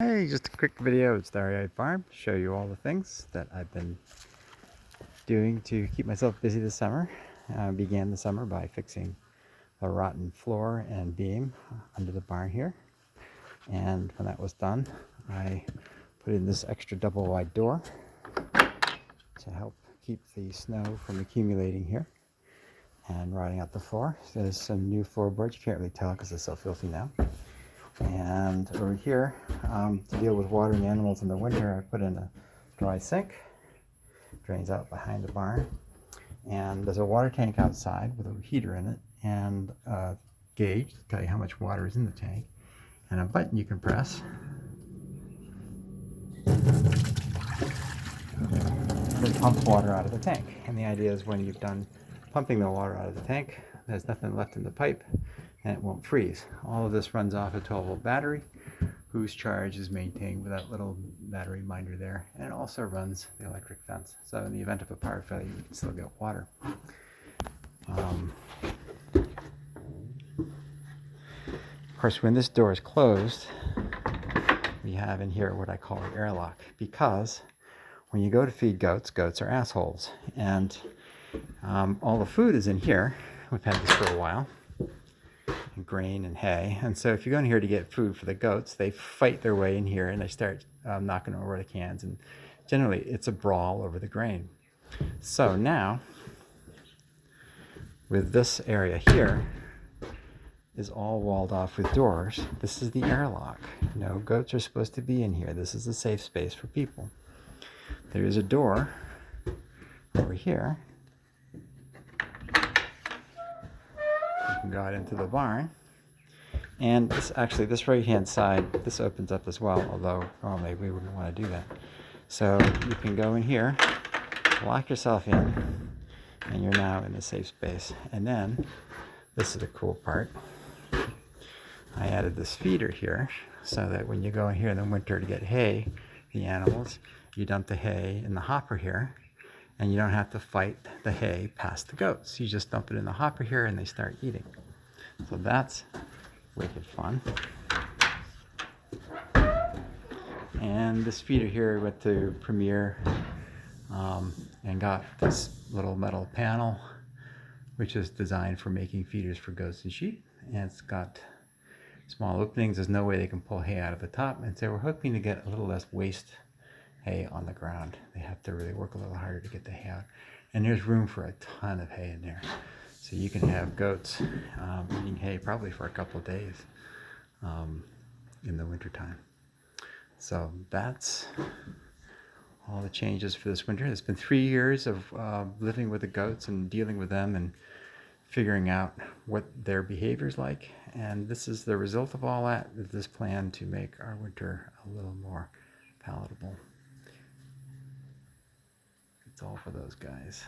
Hey, just a quick video at Starry Farm to show you all the things that I've been doing to keep myself busy this summer. I began the summer by fixing a rotten floor and beam under the barn here. And when that was done, I put in this extra double wide door to help keep the snow from accumulating here and rotting out the floor. So there's some new floorboards. You can't really tell because they're so filthy now. And over here, to deal with watering animals in the winter, I put in a dry sink. Drains out behind the barn. And there's a water tank outside with a heater in it and a gauge to tell you how much water is in the tank. And a button you can press that pumps water out of the tank. And the idea is when you've done pumping the water out of the tank, there's nothing left in the pipe and it won't freeze. All of this runs off a 12-volt battery whose charge is maintained with that little battery minder there, and it also runs the electric fence. So in the event of a power failure, you can still get water. Of course, when this door is closed, we have in here what I call the airlock, because when you go to feed goats, goats are assholes, and all the food is in here. We've had this for a while. Grain and hay, and so if you go in here to get food for the goats, they fight their way in here and they start knocking over the cans, and generally it's a brawl over the grain. So now with this area here is all walled off with doors. This is the airlock. No goats are supposed to be in here. This is a safe space for people. There is a door over here. You can go out into the barn, and this right hand side, this opens up as well, although normally we wouldn't want to do that. So you can go in here, lock yourself in, and you're now in the safe space. And then this is the cool part. I added this feeder here so that when you go in here in the winter to get hay, the animals, you dump the hay in the hopper here, and you don't have to fight the hay past the goats. You just dump it in the hopper here and they start eating. So that's wicked fun. And this feeder here went to Premier and got this little metal panel, which is designed for making feeders for goats and sheep. And it's got small openings. There's no way they can pull hay out of the top. And so we're hoping to get a little less waste hay on the ground. They have to really work a little harder to get the hay out. And there's room for a ton of hay in there. So you can have goats eating hay probably for a couple of days in the wintertime. So that's all the changes for this winter. It's been 3 years of living with the goats and dealing with them and figuring out what their behavior is like. And this is the result of all that, this plan to make our winter a little more palatable. It's all for those guys.